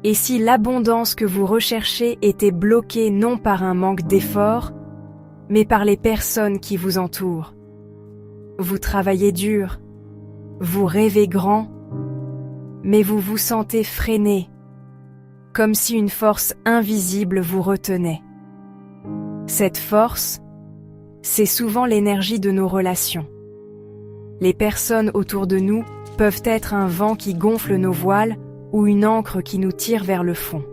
Et si l'abondance que vous recherchez était bloquée non par un manque d'effort, mais par les personnes qui vous entourent? Vous travaillez dur, vous rêvez grand, mais vous vous sentez freiné, comme si une force invisible vous retenait. Cette force, c'est souvent l'énergie de nos relations. Les personnes autour de nous peuvent être un vent qui gonfle nos voiles ou une ancre qui nous tire vers le fond.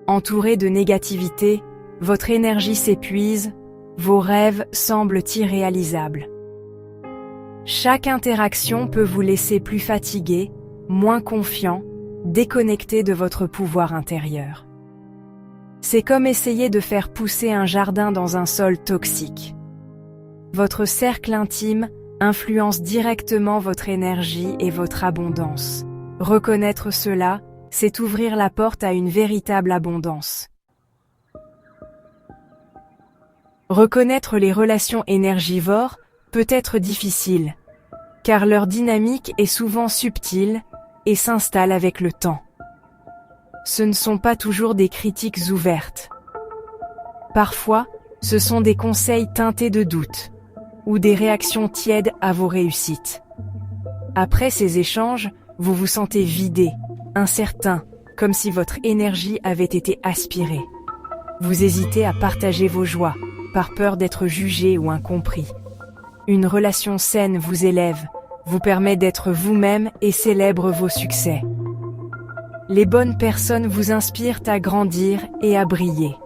Entouré de négativité, votre énergie s'épuise, vos rêves semblent irréalisables. Chaque interaction peut vous laisser plus fatigué, moins confiant, déconnecté de votre pouvoir intérieur. C'est comme essayer de faire pousser un jardin dans un sol toxique. Votre cercle intime influence directement votre énergie et votre abondance. Reconnaître cela, c'est ouvrir la porte à une véritable abondance. Reconnaître les relations énergivores peut être difficile, car leur dynamique est souvent subtile et s'installe avec le temps. Ce ne sont pas toujours des critiques ouvertes. Parfois, ce sont des conseils teintés de doute, ou des réactions tièdes à vos réussites. Après ces échanges, vous vous sentez vidé, incertain, comme si votre énergie avait été aspirée. Vous hésitez à partager vos joies, par peur d'être jugé ou incompris. Une relation saine vous élève, vous permet d'être vous-même et célèbre vos succès. Les bonnes personnes vous inspirent à grandir et à briller.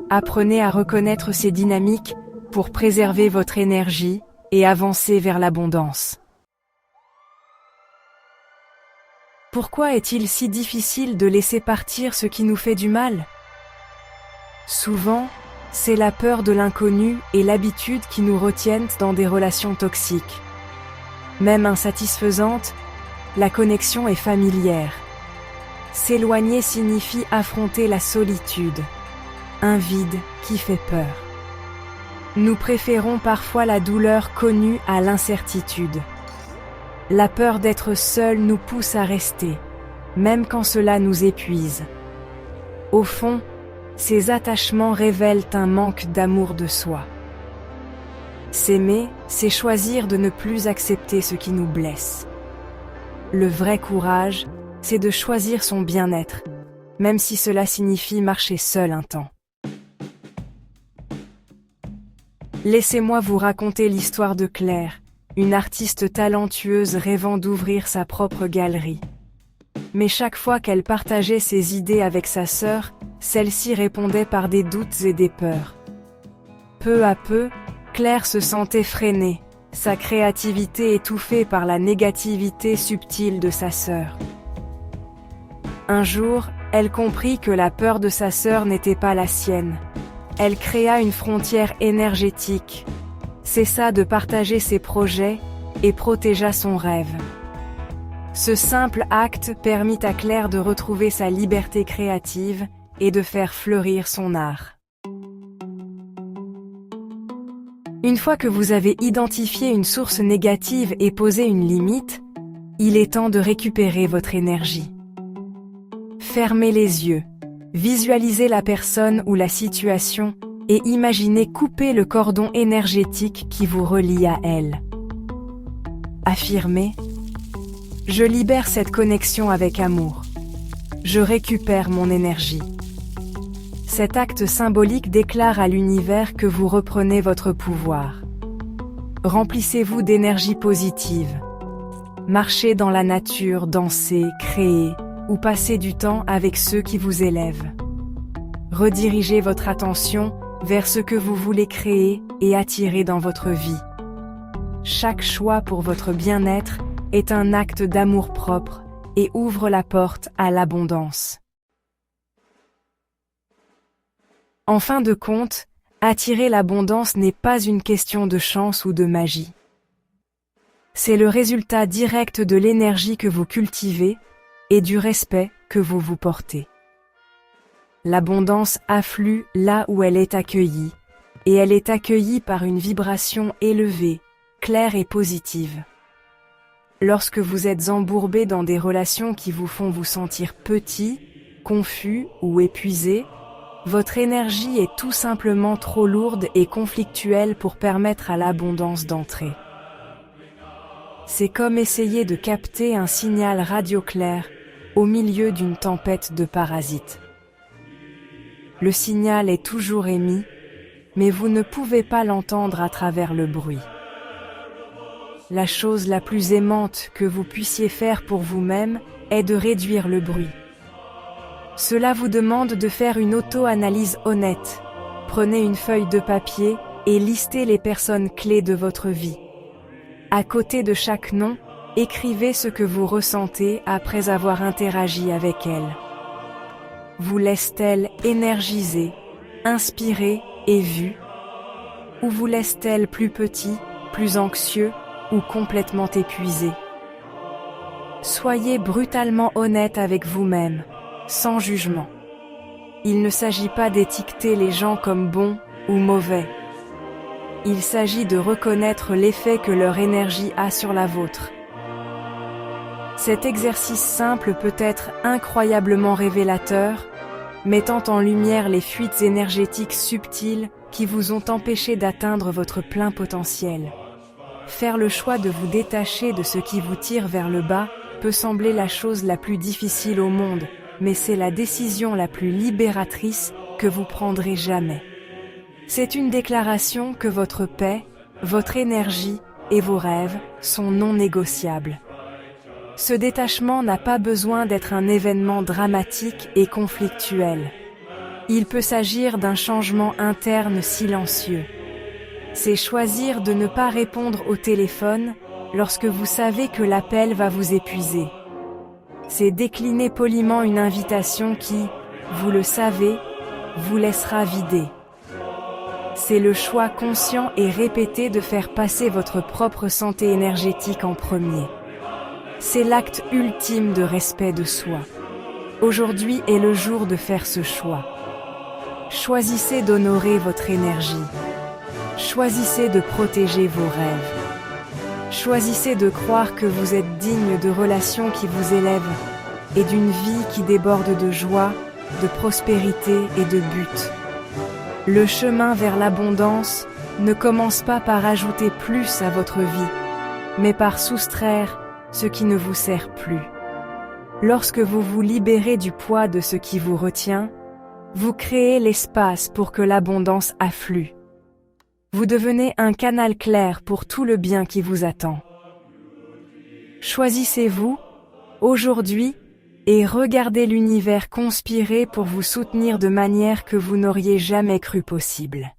Apprenez à reconnaître ces dynamiques pour préserver votre énergie et avancer vers l'abondance. Pourquoi est-il si difficile de laisser partir ce qui nous fait du mal? Souvent, c'est la peur de l'inconnu et l'habitude qui nous retiennent dans des relations toxiques. Même insatisfaisantes, la connexion est familière. S'éloigner signifie affronter la solitude, un vide qui fait peur. Nous préférons parfois la douleur connue à l'incertitude. La peur d'être seul nous pousse à rester, même quand cela nous épuise. Au fond, ces attachements révèlent un manque d'amour de soi. S'aimer, c'est choisir de ne plus accepter ce qui nous blesse. Le vrai courage, c'est de choisir son bien-être, même si cela signifie marcher seul un temps. Laissez-moi vous raconter l'histoire de Claire, une artiste talentueuse rêvant d'ouvrir sa propre galerie. Mais chaque fois qu'elle partageait ses idées avec sa sœur, celle-ci répondait par des doutes et des peurs. Peu à peu, Claire se sentait freinée, sa créativité étouffée par la négativité subtile de sa sœur. Un jour, elle comprit que la peur de sa sœur n'était pas la sienne. Elle créa une frontière énergétique, cessa de partager ses projets et protégea son rêve. Ce simple acte permit à Claire de retrouver sa liberté créative et de faire fleurir son art. Une fois que vous avez identifié une source négative et posé une limite, il est temps de récupérer votre énergie. Fermez les yeux, visualisez la personne ou la situation et imaginez couper le cordon énergétique qui vous relie à elle. Affirmez « Je libère cette connexion avec amour. Je récupère mon énergie. » Cet acte symbolique déclare à l'univers que vous reprenez votre pouvoir. Remplissez-vous d'énergie positive. Marchez dans la nature, dansez, créez ou passez du temps avec ceux qui vous élèvent. Redirigez votre attention vers ce que vous voulez créer et attirer dans votre vie. Chaque choix pour votre bien-être est un acte d'amour-propre et ouvre la porte à l'abondance. En fin de compte, attirer l'abondance n'est pas une question de chance ou de magie. C'est le résultat direct de l'énergie que vous cultivez et du respect que vous vous portez. L'abondance afflue là où elle est accueillie, et elle est accueillie par une vibration élevée, claire et positive. Lorsque vous êtes embourbé dans des relations qui vous font vous sentir petit, confus ou épuisé, votre énergie est tout simplement trop lourde et conflictuelle pour permettre à l'abondance d'entrer. C'est comme essayer de capter un signal radio clair au milieu d'une tempête de parasites. Le signal est toujours émis, mais vous ne pouvez pas l'entendre à travers le bruit. La chose la plus aimante que vous puissiez faire pour vous-même est de réduire le bruit. Cela vous demande de faire une auto-analyse honnête. Prenez une feuille de papier et listez les personnes clés de votre vie. À côté de chaque nom, écrivez ce que vous ressentez après avoir interagi avec elles. Vous laisse-t-elle énergiser, inspirer et vue? Ou vous laisse-t-elle plus petit, plus anxieux ou complètement épuisé? Soyez brutalement honnête avec vous-même, sans jugement. Il ne s'agit pas d'étiqueter les gens comme bons ou mauvais. Il s'agit de reconnaître l'effet que leur énergie a sur la vôtre. Cet exercice simple peut être incroyablement révélateur, mettant en lumière les fuites énergétiques subtiles qui vous ont empêché d'atteindre votre plein potentiel. Faire le choix de vous détacher de ce qui vous tire vers le bas peut sembler la chose la plus difficile au monde, mais c'est la décision la plus libératrice que vous prendrez jamais. C'est une déclaration que votre paix, votre énergie et vos rêves sont non négociables. Ce détachement n'a pas besoin d'être un événement dramatique et conflictuel. Il peut s'agir d'un changement interne silencieux. C'est choisir de ne pas répondre au téléphone lorsque vous savez que l'appel va vous épuiser. C'est décliner poliment une invitation qui, vous le savez, vous laissera vider. C'est le choix conscient et répété de faire passer votre propre santé énergétique en premier. C'est l'acte ultime de respect de soi. Aujourd'hui est le jour de faire ce choix. Choisissez d'honorer votre énergie. Choisissez de protéger vos rêves. Choisissez de croire que vous êtes digne de relations qui vous élèvent et d'une vie qui déborde de joie, de prospérité et de but. Le chemin vers l'abondance ne commence pas par ajouter plus à votre vie, mais par soustraire ce qui ne vous sert plus. Lorsque vous vous libérez du poids de ce qui vous retient, vous créez l'espace pour que l'abondance afflue. Vous devenez un canal clair pour tout le bien qui vous attend. Choisissez-vous, aujourd'hui, et regardez l'univers conspirer pour vous soutenir de manière que vous n'auriez jamais cru possible.